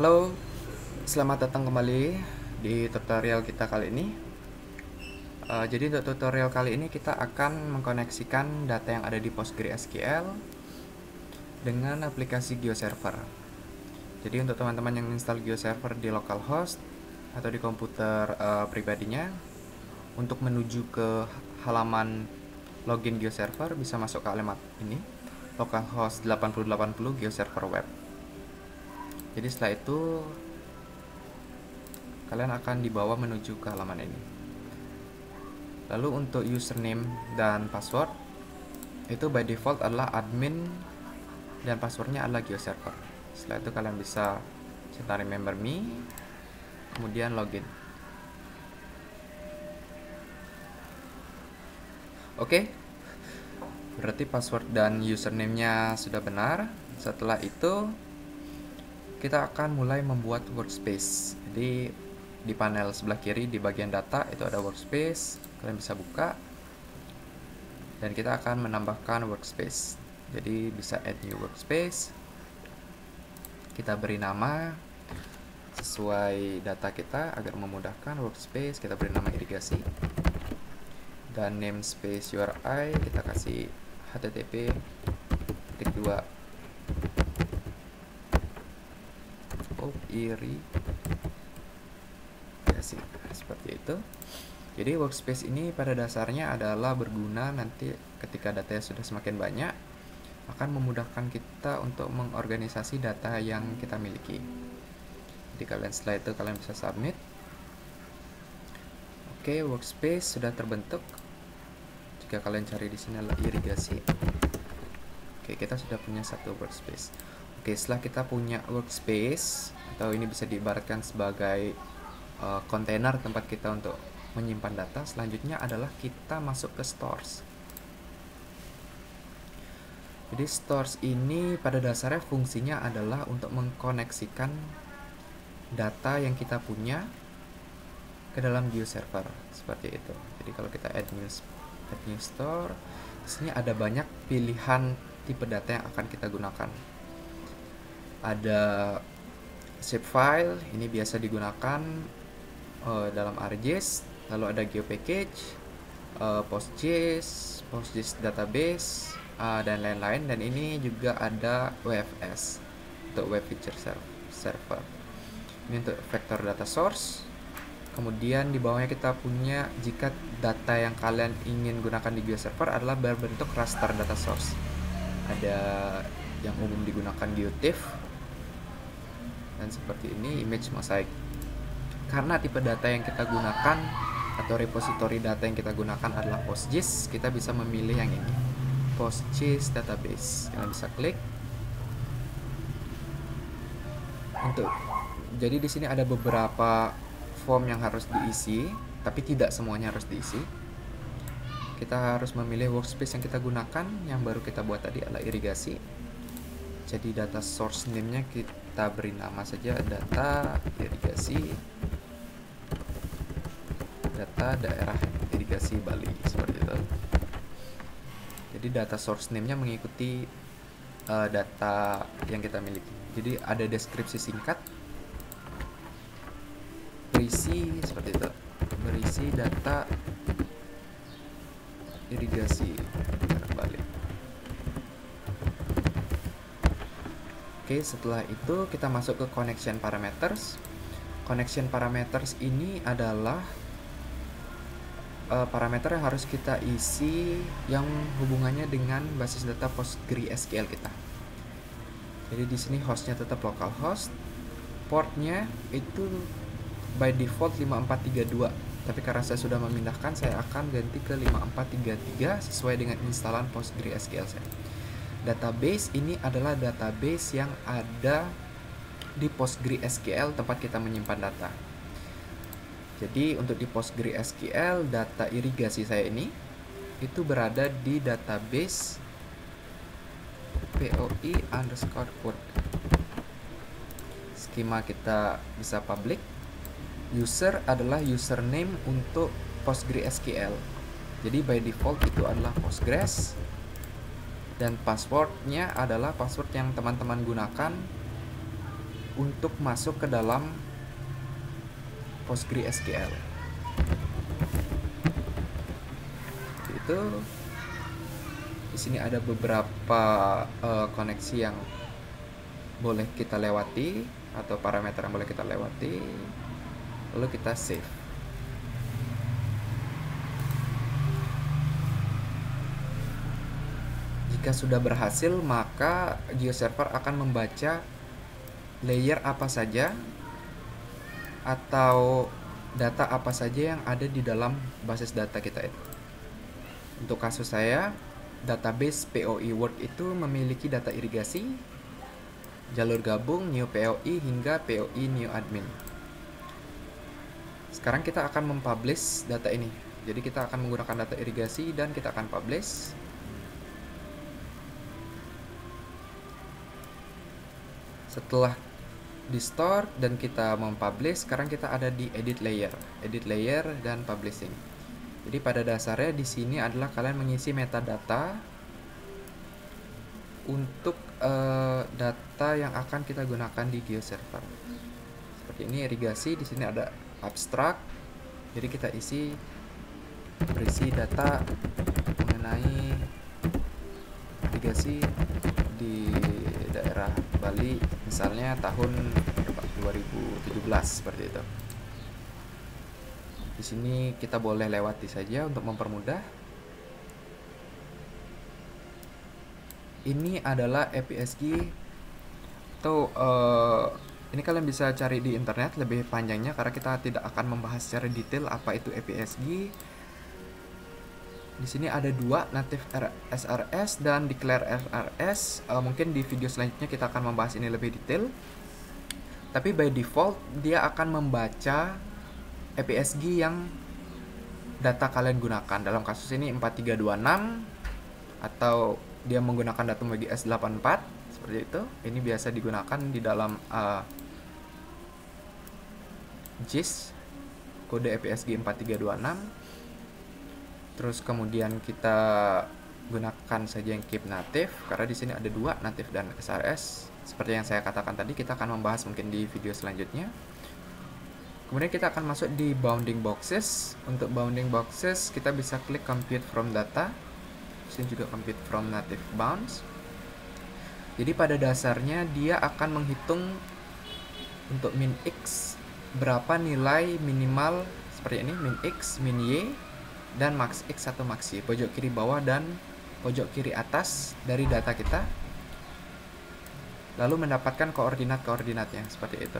Halo, selamat datang kembali di tutorial kita kali ini. Jadi untuk tutorial kali ini kita akan mengkoneksikan data yang ada di PostgreSQL dengan aplikasi GeoServer. Jadi untuk teman-teman yang install GeoServer di localhost atau di komputer pribadinya, untuk menuju ke halaman login GeoServer bisa masuk ke alamat ini, localhost 8080 GeoServer web. Jadi setelah itu kalian akan dibawa menuju ke halaman ini. Lalu untuk username dan password itu by default adalah admin dan passwordnya adalah GeoServer. Setelah itu kalian bisa centang remember me, kemudian login. Oke, berarti password dan username-nya sudah benar. Setelah itu kita akan mulai membuat workspace. Jadi di panel sebelah kiri di bagian data itu ada workspace, kalian bisa buka dan kita akan menambahkan workspace. Jadi bisa add new workspace, kita beri nama sesuai data kita agar memudahkan. Workspace kita beri nama irigasi dan namespace URI kita kasih http:// irigasi seperti itu. Jadi workspace ini pada dasarnya adalah berguna nanti ketika datanya sudah semakin banyak, akan memudahkan kita untuk mengorganisasi data yang kita miliki. Jadi setelah itu kalian bisa submit. Oke, workspace sudah terbentuk. Jika kalian cari di sini adalah irigasi. Oke, kita sudah punya satu workspace. Oke, setelah kita punya workspace, atau ini bisa diibaratkan sebagai kontainer tempat kita untuk menyimpan data, selanjutnya adalah kita masuk ke stores. Jadi stores ini pada dasarnya fungsinya adalah untuk mengkoneksikan data yang kita punya ke dalam GeoServer seperti itu. Jadi kalau kita add new store, di sini ada banyak pilihan tipe data yang akan kita gunakan. Ada shapefile, ini biasa digunakan dalam ArcGIS. Lalu ada GeoPackage, PostGIS database, dan lain-lain. Dan ini juga ada WFS untuk Web Feature Server. Ini untuk vector data source. Kemudian di bawahnya kita punya jika data yang kalian ingin gunakan di GeoServer adalah berbentuk raster data source. Ada yang umum digunakan GeoTIFF dan seperti ini image mosaic. Karena tipe data yang kita gunakan atau repository data yang kita gunakan adalah PostGIS, kita bisa memilih yang ini, PostGIS database. Kalian bisa klik. Jadi di sini ada beberapa form yang harus diisi, tapi tidak semuanya harus diisi. Kita harus memilih workspace yang kita gunakan. Yang baru kita buat tadi adalah irigasi. Jadi data source name-nya kita beri nama saja, data irigasi, data daerah irigasi Bali, seperti itu. Jadi data source name-nya mengikuti data yang kita miliki. Jadi ada deskripsi singkat, berisi seperti itu, berisi data irigasi Bali. Oke, setelah itu kita masuk ke connection parameters. Connection parameters ini adalah parameter yang harus kita isi yang hubungannya dengan basis data PostgreSQL kita. Jadi di sini hostnya tetap localhost, portnya itu by default 5432. Tapi karena saya sudah memindahkan, saya akan ganti ke 5433 sesuai dengan instalan PostgreSQL saya. Database ini adalah database yang ada di PostgreSQL tempat kita menyimpan data. Jadi untuk di PostgreSQL, data irigasi saya ini itu berada di database POI_code. Skema kita bisa public. User adalah username untuk PostgreSQL. Jadi by default itu adalah Postgres. Dan passwordnya adalah password yang teman-teman gunakan untuk masuk ke dalam PostgreSQL. Itu di sini ada beberapa koneksi yang boleh kita lewati atau parameter yang boleh kita lewati, lalu kita save. Jika sudah berhasil, maka GeoServer akan membaca layer apa saja atau data apa saja yang ada di dalam basis data kita itu. Untuk kasus saya, database POI World itu memiliki data irigasi, jalur gabung, new POI, hingga POI new admin. Sekarang kita akan mempublish data ini. Jadi kita akan menggunakan data irigasi dan kita akan publish. Setelah di store dan kita mempublish, sekarang kita ada di edit layer dan publishing. Jadi pada dasarnya di sini adalah kalian mengisi metadata untuk data yang akan kita gunakan di GeoServer. Seperti ini irigasi, di sini ada abstrak. Jadi kita berisi data mengenai irigasi di daerah Bali, misalnya tahun 2017 seperti itu. Di sini kita boleh lewati saja untuk mempermudah. Ini adalah EPSG atau ini kalian bisa cari di internet lebih panjangnya karena kita tidak akan membahas secara detail apa itu EPSG. Di sini ada dua, native SRS dan declare SRS. Mungkin di video selanjutnya kita akan membahas ini lebih detail. Tapi by default dia akan membaca EPSG yang data kalian gunakan. Dalam kasus ini 4326 atau dia menggunakan datum bagi S84 seperti itu. Ini biasa digunakan di dalam JIS kode EPSG 4326. Terus kemudian kita gunakan saja yang keep native karena di sini ada dua, native dan SRS. Seperti yang saya katakan tadi, kita akan membahas mungkin di video selanjutnya. Kemudian kita akan masuk di bounding boxes. Untuk bounding boxes kita bisa klik compute from data. Di sini juga compute from native bounds. Jadi pada dasarnya dia akan menghitung untuk min x berapa nilai minimal seperti ini, min x, min y, dan max x atau max y, pojok kiri bawah dan pojok kiri atas dari data kita, lalu mendapatkan koordinat-koordinatnya seperti itu.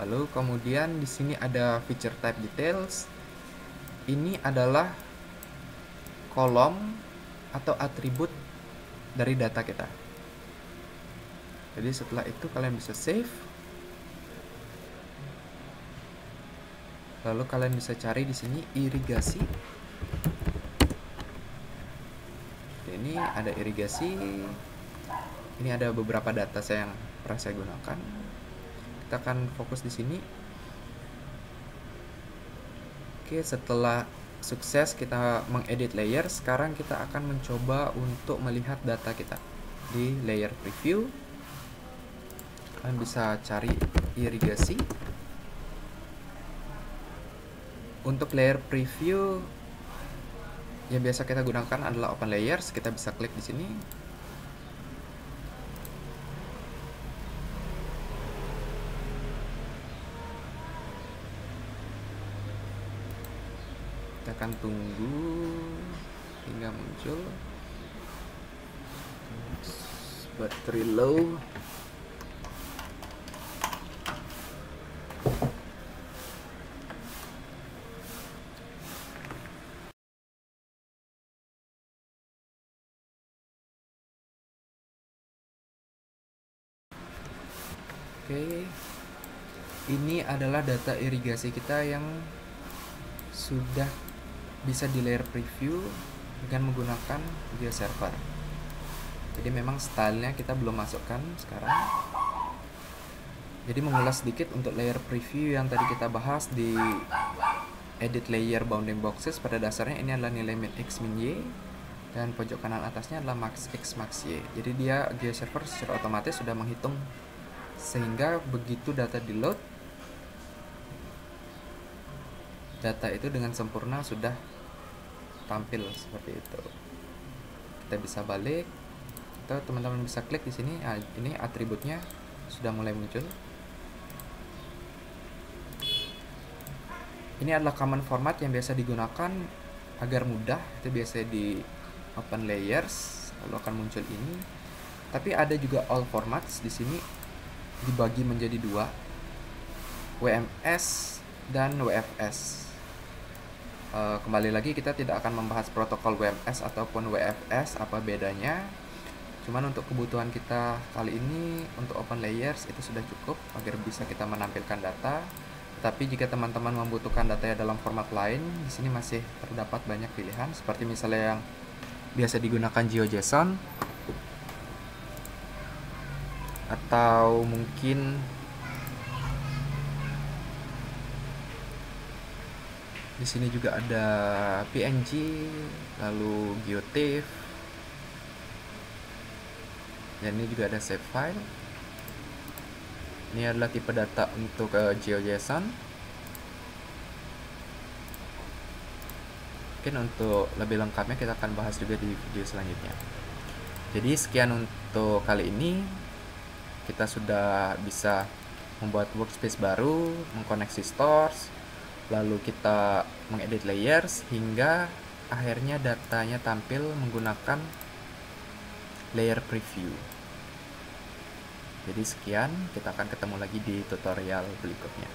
Lalu kemudian di sini ada feature type details. Ini adalah kolom atau atribut dari data kita. Jadi setelah itu kalian bisa save. Lalu kalian bisa cari di sini irigasi. Ini ada irigasi. Ini ada beberapa data yang pernah saya gunakan. Kita akan fokus di sini. Oke, setelah sukses kita mengedit layer, sekarang kita akan mencoba untuk melihat data kita di layer preview. Kalian bisa cari irigasi. Untuk layer preview yang biasa kita gunakan adalah open layers. Kita bisa klik di sini. Kita akan tunggu hingga muncul. Battery low. Oke, ini adalah data irigasi kita yang sudah bisa di layer preview dengan menggunakan GeoServer. Jadi memang stylenya kita belum masukkan sekarang. Jadi mengulas sedikit untuk layer preview yang tadi kita bahas di edit layer bounding boxes. Pada dasarnya ini adalah nilai min x min y dan pojok kanan atasnya adalah max x max y. Jadi dia GeoServer secara otomatis sudah menghitung sehingga begitu data di load, data itu dengan sempurna sudah tampil seperti itu. Kita bisa balik atau teman-teman bisa klik di sini. Ini atributnya sudah mulai muncul. Ini adalah common format yang biasa digunakan agar mudah. Itu biasa di open layers, lalu akan muncul ini. Tapi ada juga all formats di sini dibagi menjadi dua, WMS dan WFS. Kembali lagi kita tidak akan membahas protokol WMS ataupun WFS apa bedanya. Cuman untuk kebutuhan kita kali ini untuk open layers itu sudah cukup agar bisa kita menampilkan data. Tapi jika teman-teman membutuhkan datanya dalam format lain, di sini masih terdapat banyak pilihan seperti misalnya yang biasa digunakan GeoJSON atau mungkin di sini juga ada PNG, lalu GeoTIFF, dan ini juga ada save file. Ini adalah tipe data untuk GeoJSON. Mungkin untuk lebih lengkapnya kita akan bahas juga di video selanjutnya. Jadi sekian untuk kali ini. Kita sudah bisa membuat workspace baru, mengkoneksi stores, lalu kita mengedit layers hingga akhirnya datanya tampil menggunakan layer preview. Jadi sekian, kita akan ketemu lagi di tutorial berikutnya.